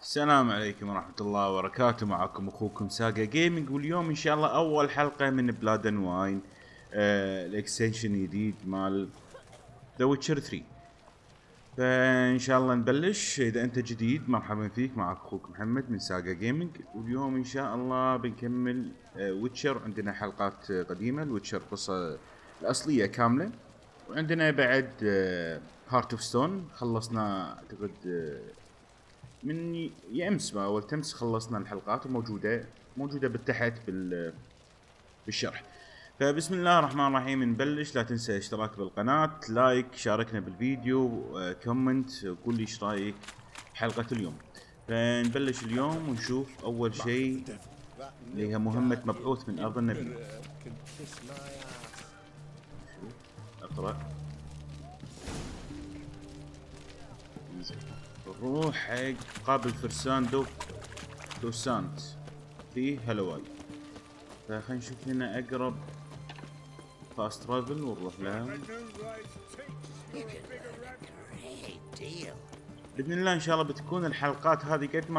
السلام عليكم ورحمة الله وبركاته. معكم اخوكم ساقا جيمنج، واليوم ان شاء الله اول حلقة من بلاد واين الاكستنشن جديد مال ويتشر 3. فان شاء الله نبلش. اذا انت جديد مرحبا فيك، معك اخوك محمد من ساقا جيمنج، واليوم ان شاء الله بنكمل ويتشر. عندنا حلقات قديمة الويتشر قصة الاصلية كاملة، وعندنا بعد هارت اوف ستون خلصنا اعتقد من يامس اول تمس خلصنا الحلقات، وموجوده بالتحت بالشرح. فبسم الله الرحمن الرحيم نبلش. لا تنسى اشتراك بالقناه، لايك، شاركنا بالفيديو، كومنت، قول لي ايش رايك حلقه اليوم. فنبلش اليوم ونشوف اول شيء اللي هي مهمه مبعوث من ارض النبي. اقرا. نروح حق قابل فرسان توسان في هلواي. فخلينا نشوف لنا اقرب فاست ترافل ونروح لها باذن الله. ان شاء الله بتكون الحلقات هذه قد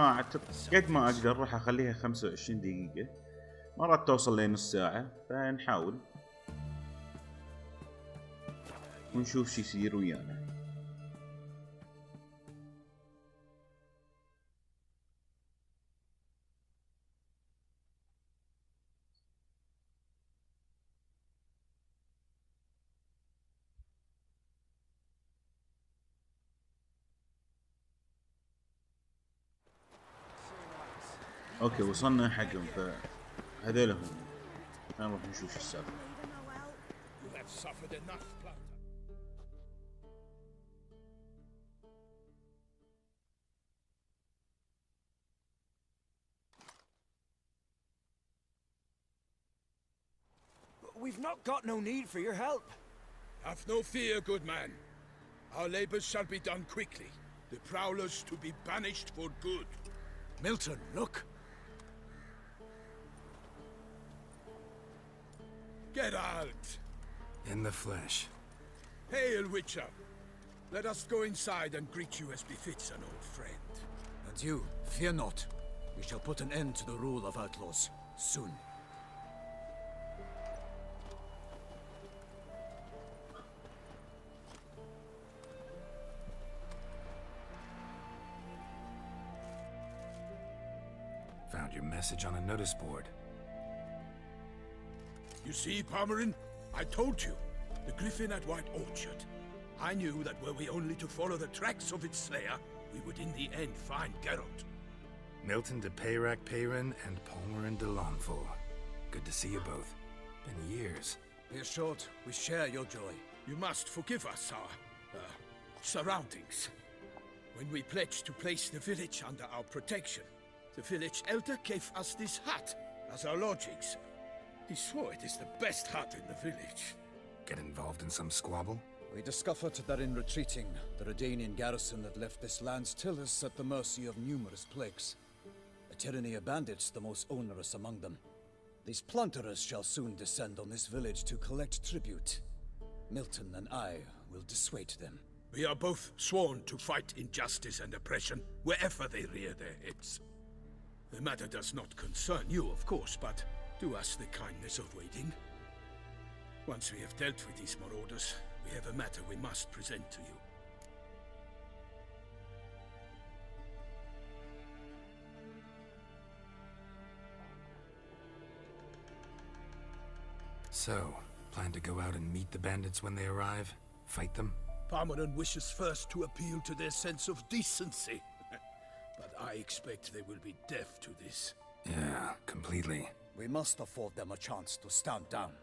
ما اقدر راح اخليها 25 دقيقة، مرات توصل لنص ساعة، فنحاول ونشوف شي يصير ويانا. اوكي وصلنا حقهم، فهذول هم. نروح نشوف شو السالفة. We've not got no need for your help. Have no fear, good man. Our labors shall be done quickly. The prowlers to be banished for good. Milton, look. Get out! In the flesh. Hail, Witcher. Let us go inside and greet you as befits an old friend. And you, fear not. We shall put an end to the rule of outlaws, soon. Found your message on a notice board. You see, Palmerin? I told you. The griffin at White Orchard. I knew that were we only to follow the tracks of its slayer, we would in the end find Geralt. Milton de Peyrin and Palmerin de Lonfort. Good to see you both. Been years. Be assured, we share your joy. You must forgive us our surroundings. When we pledged to place the village under our protection, the village elder gave us this hut as our lodgings. He swore it is the best hut in the village. Get involved in some squabble? We discovered that in retreating, the Redanian garrison that left this land still is at the mercy of numerous plagues. A tyranny of bandits the most onerous among them. These plunderers shall soon descend on this village to collect tribute. Milton and I will dissuade them. We are both sworn to fight injustice and oppression wherever they rear their heads. The matter does not concern you, of course, but do us the kindness of waiting. Once we have dealt with these marauders, we have a matter we must present to you. So, plan to go out and meet the bandits when they arrive? Fight them? Palmerin wishes first to appeal to their sense of decency. But I expect they will be deaf to this. Yeah, completely. We must afford them a chance to stand down.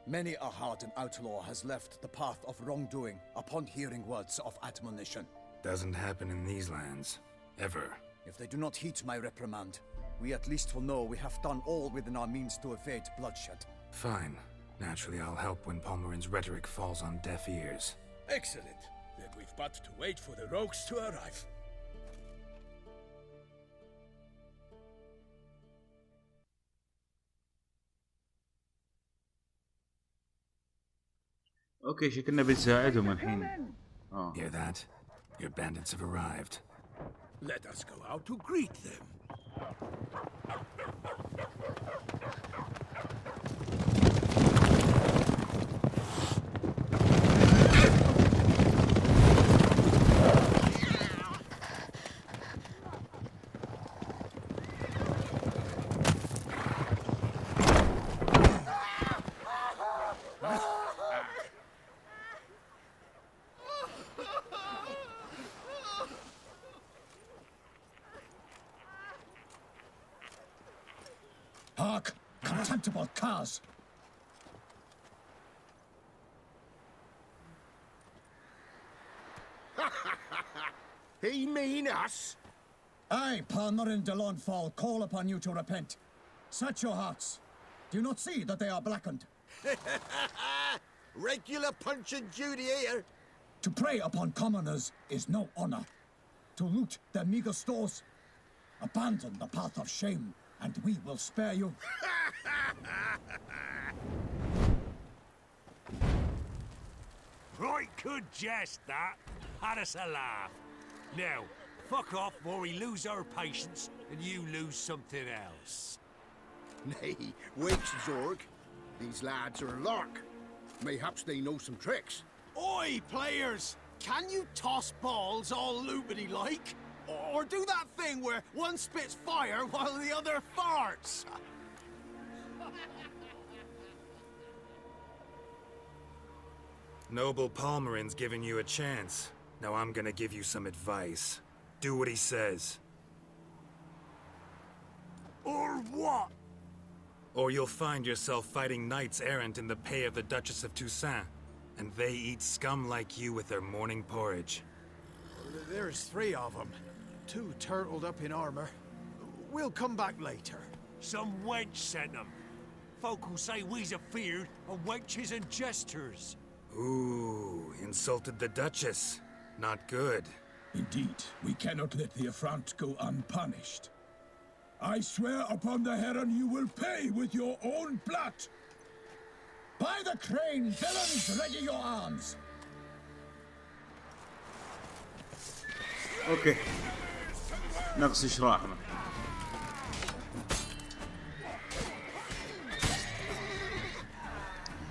Many a hardened outlaw has left the path of wrongdoing upon hearing words of admonition. Doesn't happen in these lands. Ever. If they do not heed my reprimand, we at least will know we have done all within our means to evade bloodshed. Fine. Naturally, I'll help when Palmerin's rhetoric falls on deaf ears. Excellent. Then we've but to wait for the rogues to arrive. اوكي شكلنا بنساعدهم الحين. Hear that? Your bandits have arrived. Let us go out to greet them. Hark! Contemptible curs! He mean us? I, Palmerin de Lawnfall, call upon you to repent. Set your hearts. Do you not see that they are blackened? Regular punch and duty here. To prey upon commoners is no honor. To loot their meager stores, abandon the path of shame, and we will spare you. Right good jest, that. Had us a laugh. Now, fuck off before we lose our patience and you lose something else. Nay, wait, Zorg. These lads are a lark. Mayhaps they know some tricks. Oi, players! Can you toss balls all loopity-like? Or do that thing where one spits fire while the other farts? Noble Palmerin's giving you a chance. Now I'm gonna give you some advice. Do what he says. Or what? Or you'll find yourself fighting knights errant in the pay of the Duchess of Toussaint. And they eat scum like you with their morning porridge. There's 3 of them. 2 turtled up in armor. We'll come back later. Some wench sent them. Folk will say we's afeard of wenches and jesters. Ooh, insulted the Duchess. Not good. Indeed, we cannot let the affront go unpunished. I swear upon the heron you will pay with your own blood. By the crane, villains, ready your arms. اوكي نقص اشراحنا.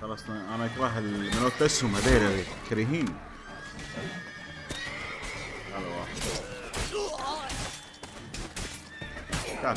خلاص انا اكره المنوط اسهم هذيل كريهين. هذا واحد. تعال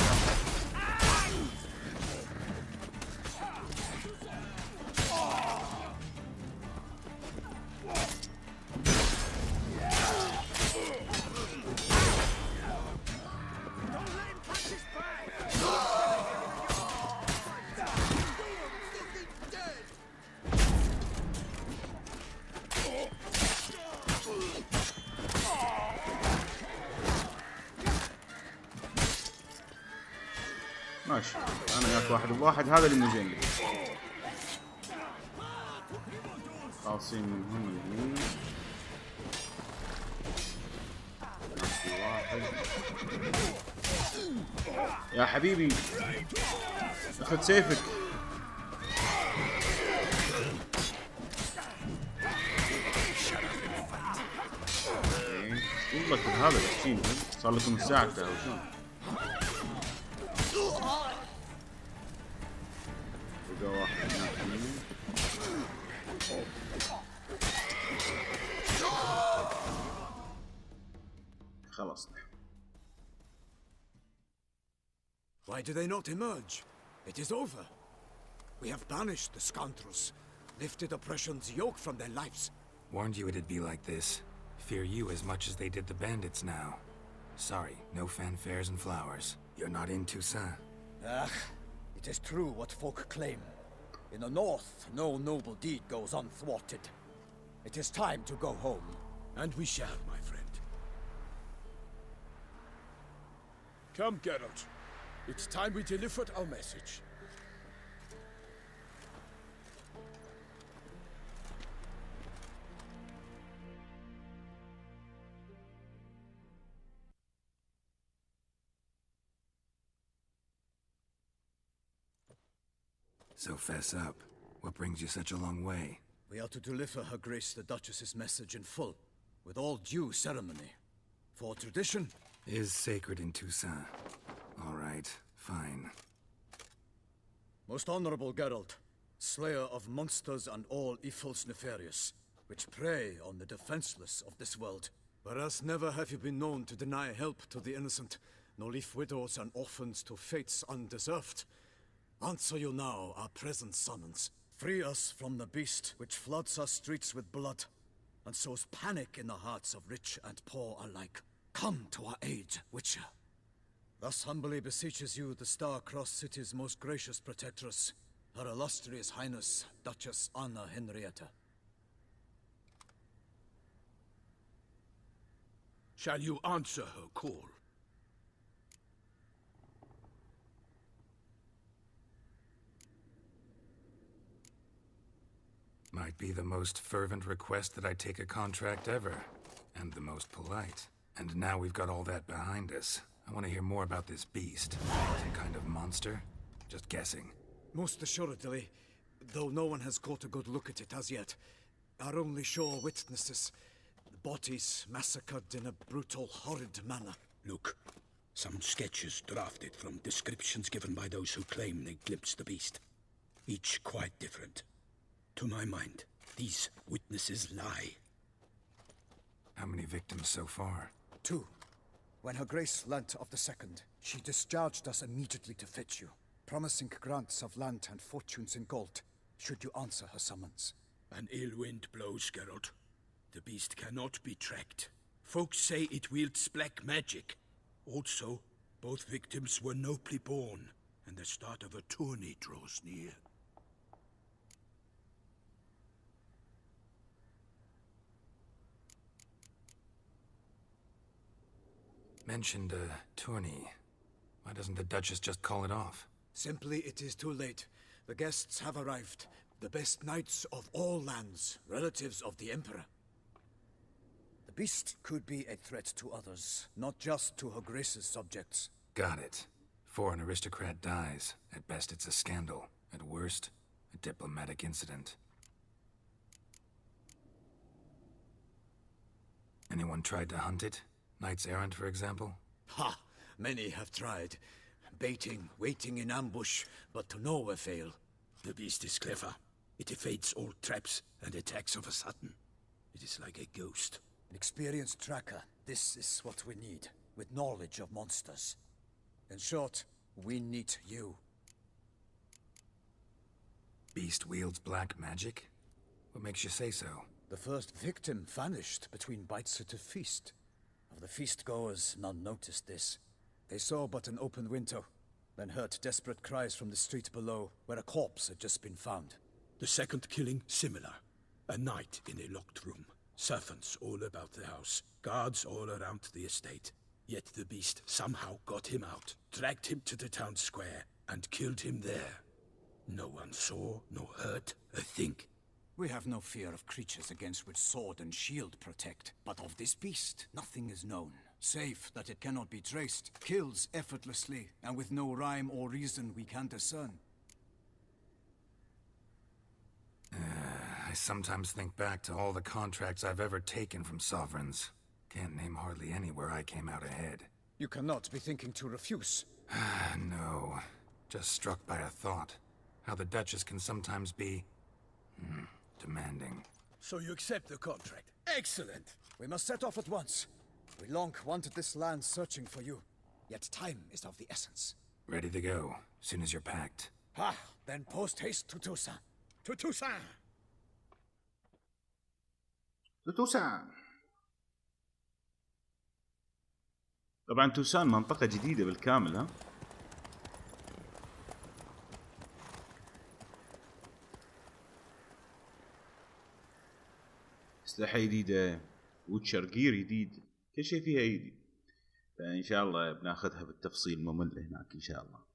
ماشي. انا وياك واحد بواحد. هذا اللي مو زين لي. خالصين منهم اليمين. في واحد. يا حبيبي اخذ سيفك. والله كل هذا الحين صار لكم ساعة او شلون؟ بقى واحد هناك يمين. خلصنا. Why do they not emerge? It is over. We have banished the scoundrels, lifted oppression's yoke from their lives. Warned you it'd be like this. Fear you as much as they did the bandits now. Sorry, no fanfares and flowers. You're not in Toussaint. It is true what folk claim. In the north, no noble deed goes unthwarted. It is time to go home. And we shall, my friend. Come, Geralt. It's time we delivered our message. So fess up. What brings you such a long way? We are to deliver Her Grace the Duchess's message in full, with all due ceremony. For tradition is sacred in Toussaint. All right, fine. Most honorable Geralt, slayer of monsters and all evils nefarious, which prey on the defenseless of this world. Whereas never have you been known to deny help to the innocent, nor leave widows and orphans to fates undeserved. Answer you now our present summons. Free us from the beast which floods our streets with blood, and sows panic in the hearts of rich and poor alike. Come to our aid, Witcher. Thus humbly beseeches you the Star-Crossed City's most gracious protectress, Her Illustrious Highness, Duchess Anna Henrietta. Shall you answer her call? Might be the most fervent request that I take a contract ever, and the most polite. And now we've got all that behind us. I want to hear more about this beast. Some kind of monster? Just guessing. Most assuredly, though no one has caught a good look at it as yet. Our only sure witnesses, bodies massacred in a brutal, horrid manner. Look, some sketches drafted from descriptions given by those who claim they glimpsed the beast. Each quite different. To my mind, these witnesses lie. How many victims so far? 2. When Her Grace learnt of the second, she discharged us immediately to fetch you, promising grants of land and fortunes in gold, should you answer her summons. An ill wind blows, Geralt. The beast cannot be tracked. Folks say it wields black magic. Also, both victims were nobly born, and the start of a tourney draws near. Mentioned a tourney. Why doesn't the Duchess just call it off? Simply, it is too late. The guests have arrived. The best knights of all lands, relatives of the Emperor. The beast could be a threat to others, not just to Her Grace's subjects. Got it. Before an aristocrat dies, at best it's a scandal. At worst, a diplomatic incident. Anyone tried to hunt it? Knights errant, for example? Ha! Many have tried. Baiting, waiting in ambush, but to no avail. The beast is clever. It evades all traps and attacks of a sudden. It is like a ghost. An experienced tracker. This is what we need, with knowledge of monsters. In short, we need you. Beast wields black magic? What makes you say so? The first victim vanished between bites at a feast. Of the feast-goers, none noticed this. They saw but an open window, then heard desperate cries from the street below, where a corpse had just been found. The second killing, similar. A night in a locked room. Servants all about the house. Guards all around the estate. Yet the beast somehow got him out, dragged him to the town square, and killed him there. No one saw, nor heard a thing. We have no fear of creatures against which sword and shield protect. But of this beast, nothing is known. Save that it cannot be traced, kills effortlessly, and with no rhyme or reason we can discern. I sometimes think back to all the contracts I've ever taken from sovereigns. Can't name hardly any where I came out ahead. You cannot be thinking to refuse. No. Just struck by a thought. How the Duchess can sometimes be... demanding. So you accept the contract. Excellent! We must set off at once. We long wanted this land searching for you. Yet time is of the essence. Ready to go, soon as you're packed. Ha! Then post-haste to Toussaint. To Toussaint! توسان. طبعا توسان منطقة جديدة بالكامل ها. أسلحة جديدة، وتشر جير جديد، كل شيء فيها جديد. فإن شاء الله بناخذها بالتفصيل ممل هناك إن شاء الله.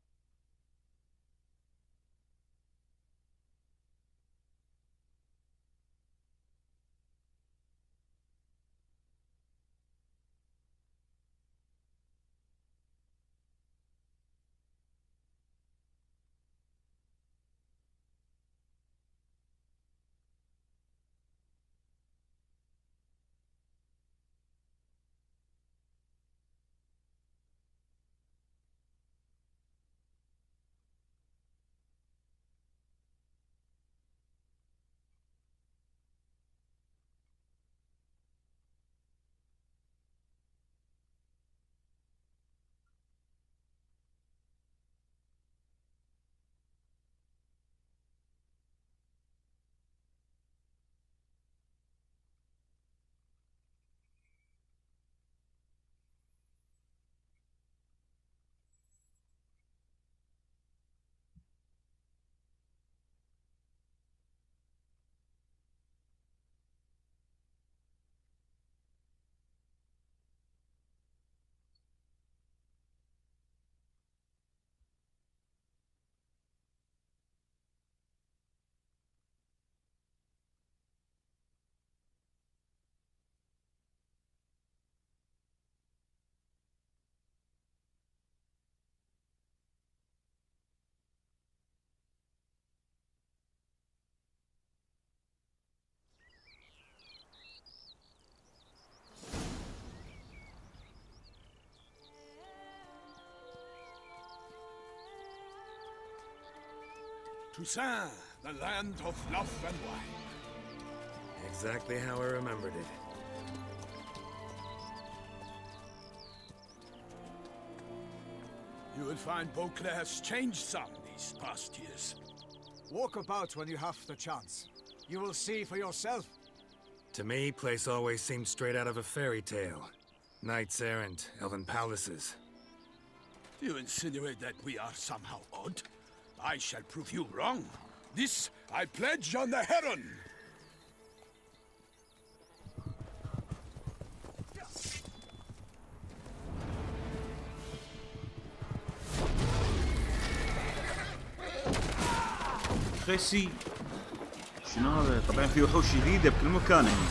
Toussaint, the land of love and wine. Exactly how I remembered it. You will find Beauclair has changed some these past years. Walk about when you have the chance. You will see for yourself. To me, place always seemed straight out of a fairy tale. Knights errant, elven palaces. You insinuate that we are somehow odd? I shall prove you wrong. This I pledge on the Heron. خسي شنو هذا؟ طبعا في وحوش جديدة بكل مكان هنا.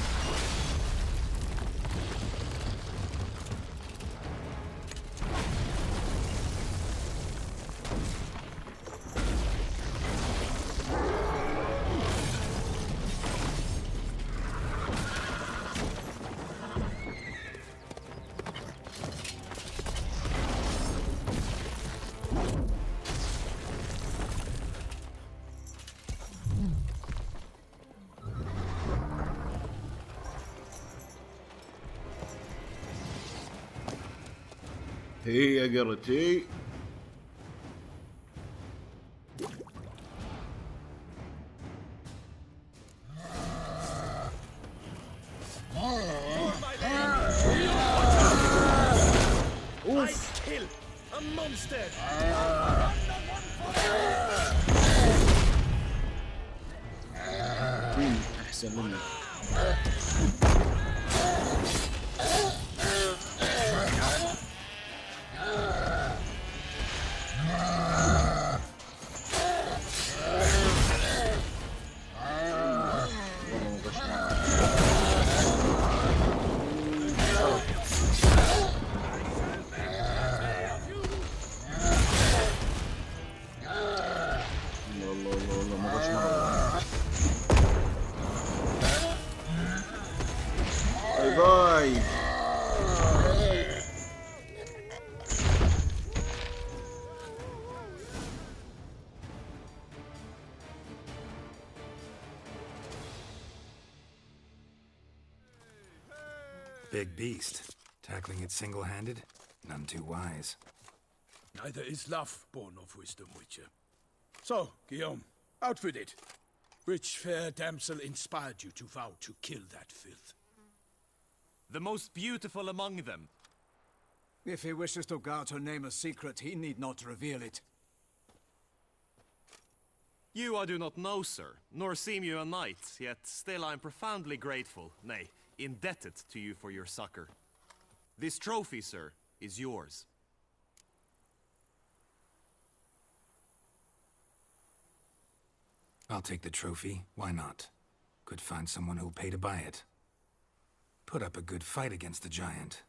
هي يا قرتي احسن منك. باي. Big beast. Tackling it single-handed? None too wise. Neither is love born of wisdom, Witcher. So, Guillaume, outfitted. Which fair damsel inspired you to vow to kill that filth? The most beautiful among them. If he wishes to guard her name a secret, he need not reveal it. You I do not know, sir, nor seem you a knight, yet still I am profoundly grateful, nay, indebted to you for your succor. This trophy, sir, is yours. I'll take the trophy. Why not? Could find someone who'll pay to buy it. Put up a good fight against the giant.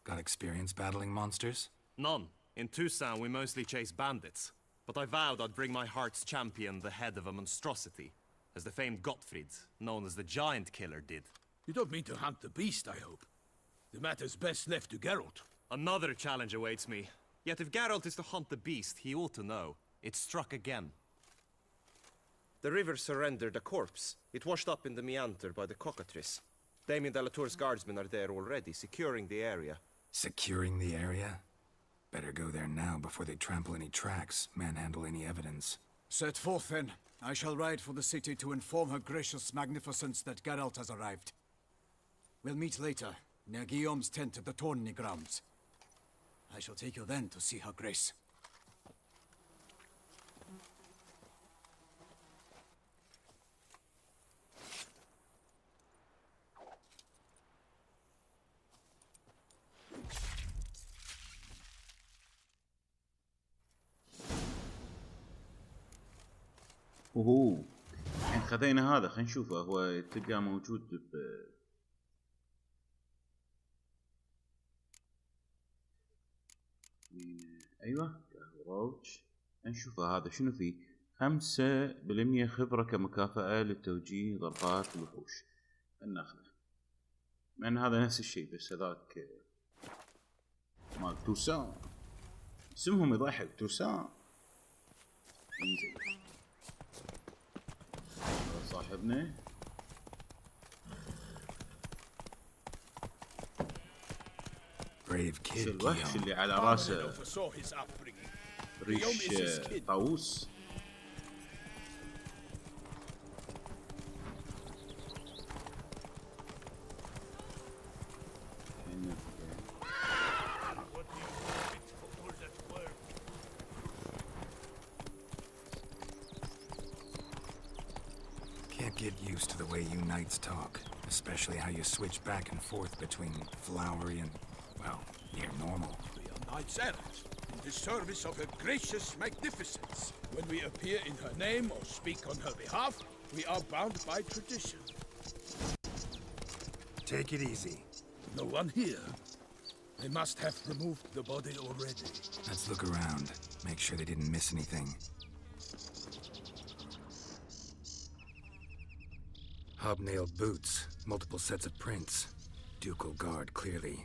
Got experience battling monsters? None. In Toussaint we mostly chase bandits. But I vowed I'd bring my heart's champion the head of a monstrosity, as the famed Gottfried, known as the Giant Killer, did. You don't mean to hunt the beast, I hope. The matter's best left to Geralt. Another challenge awaits me. Yet if Geralt is to hunt the beast, he ought to know. It struck again. The river surrendered a corpse. It washed up in the meander by the cockatrice. Damien de la Tour's guardsmen are there already, securing the area. Securing the area? Better go there now before they trample any tracks, manhandle any evidence. Set forth then. I shall ride for the city to inform her gracious magnificence that Geralt has arrived. We'll meet later, near Guillaume's tent at the tourney grounds. I shall take you then to see her grace. وهو الحين خذينا هذا. خلينا نشوفه. هو تلقاه موجود ايوه روج. نشوفه هذا شنو فيه. 5% خبرة كمكافأة لتوجيه ضربات الوحوش. ناخذه لأن هذا نفس الشيء بس هذاك مال توسان. اسمهم يضحك توسان. صاحبنا. شو الوحش اللي على راسه ريش طاووس. Can't get used to the way you knights talk, especially how you switch back and forth between flowery and, well, near normal. We are knights errant, in the service of her gracious magnificence. When we appear in her name or speak on her behalf, we are bound by tradition. Take it easy. No one here. They must have removed the body already. Let's look around, make sure they didn't miss anything. Hobnailed boots, multiple sets of prints. Ducal guard, clearly.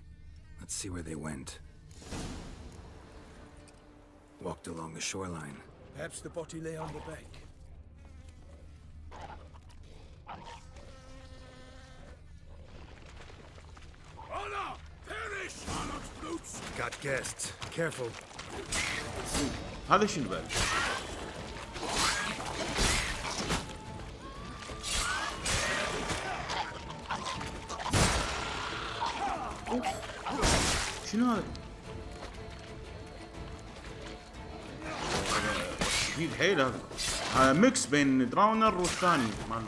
Let's see where they went. Walked along the shoreline. Perhaps the body lay on the bank. Honor! Perish! Honor's boots! Got guests. Careful. هذا شنو بعد؟ شنو هذا؟ شديد حيل هذا. هذا ميكس بين دراونر والثاني مال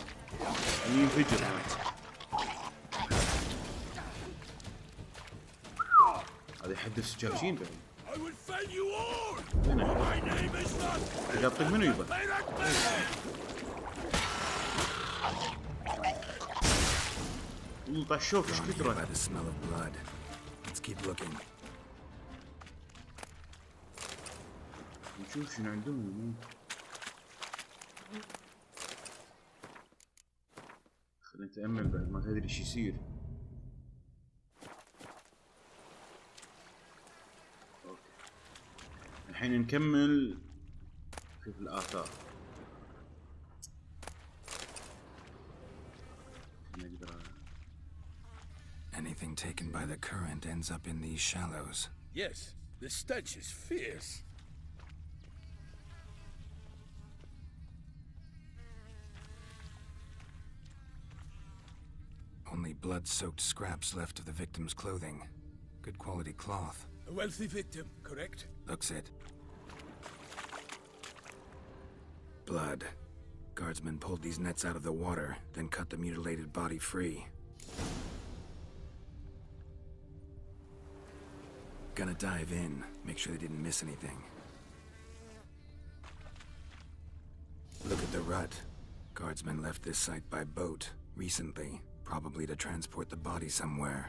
اللي ينفجر. هذا يحدث سجاشين بعد. اذا اطق منو يبا؟ طشوك ايش كثره؟ Let's keep looking. نشوف شنو عندهم. خلينا نتأمل بعد ما تدري ايش يصير. اوكي. الحين نكمل في الآثار. Anything taken by the current ends up in these shallows. Yes, the stench is fierce. Only blood-soaked scraps left of the victim's clothing. Good quality cloth. A wealthy victim, correct? Looks it. Blood. Guardsmen pulled these nets out of the water, then cut the mutilated body free. Gonna dive in, make sure they didn't miss anything. Look at the rut. Guardsmen left this site by boat recently, probably to transport the body somewhere.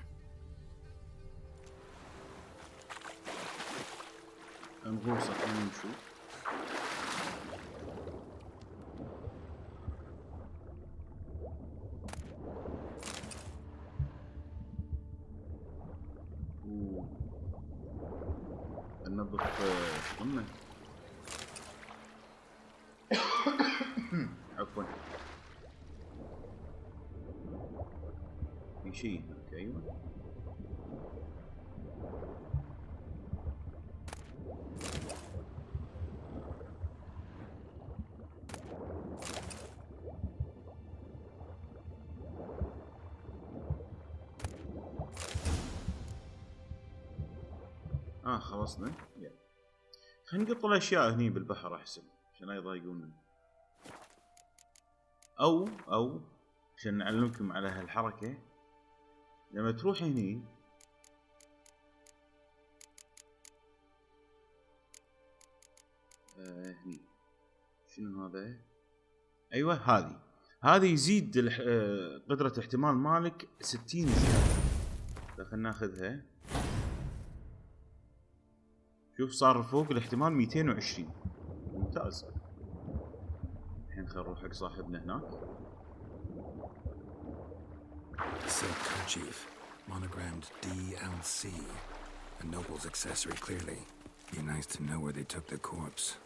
الغوصة خلينا نشوف. ننظف شغلنا. عفوا. في شيء هناك. ايوه. خلصنا. خلينا نقط الاشياء هني بالبحر احسن عشان لا يضايقوننا. او عشان نعلمكم على هالحركة. لما تروح هني هني شنو هذا؟ ايوه هذه يزيد قدرة احتمال مالك 60 زيادة. خلينا ناخذها. شوف صار فوق الاحتمال 220. ممتاز. الحين خلينا نروح حق صاحبنا هناك. Silk kerchief, monogrammed DLC. A noble's accessory, clearly. Be nice to know where they took the corpse.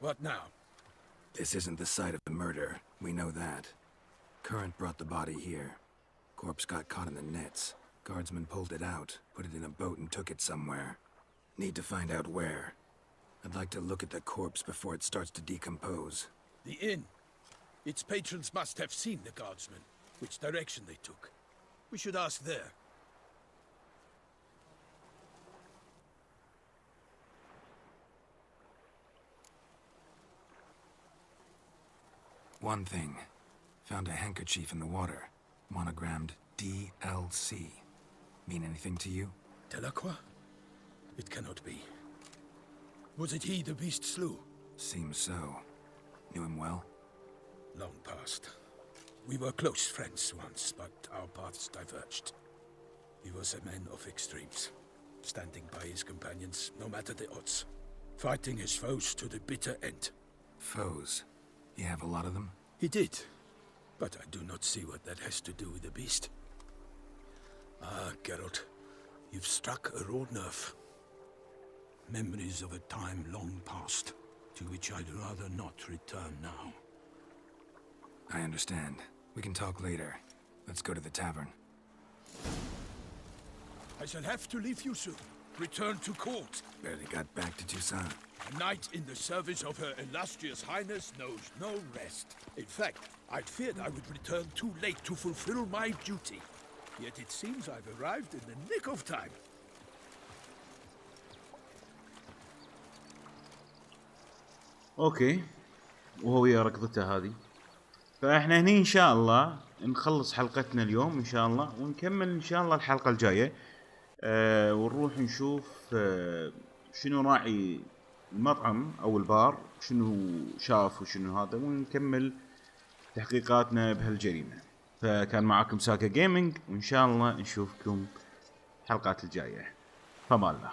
What now? This isn't the site of the murder. We know that. Current brought the body here. Corpse got caught in the nets. Guardsmen pulled it out, put it in a boat and took it somewhere. Need to find out where. I'd like to look at the corpse before it starts to decompose. The inn. Its patrons must have seen the guardsmen, which direction they took. We should ask there. One thing. Found a handkerchief in the water. Monogrammed DLC. Mean anything to you? Delacroix? It cannot be. Was it he the beast slew? Seems so. Knew him well? Long past. We were close friends once, but our paths diverged. He was a man of extremes, standing by his companions, no matter the odds. Fighting his foes to the bitter end. Foes? You have a lot of them? He did, but I do not see what that has to do with the beast. Ah, Geralt, you've struck a raw nerve. Memories of a time long past, to which I'd rather not return now. I understand. We can talk later. Let's go to the tavern. I shall have to leave you soon. Return to court. Barely got back to Toussaint. A knight in the service of Her Illustrious Highness knows no rest. In fact, I'd feared I would return too late to fulfill my duty. Yet it seems I've arrived in the nick of time. اوكي وهو يا ركضته هذه. فاحنا هني ان شاء الله نخلص حلقتنا اليوم ان شاء الله، ونكمل ان شاء الله الحلقة الجاية. ونروح نشوف شنو راعي المطعم او البار، شنو شاف وشنو هذا، ونكمل تحقيقاتنا بهالجريمة. فكان معكم ساكا جيمنج، وان شاء الله نشوفكم الحلقات الجاية. فما الله.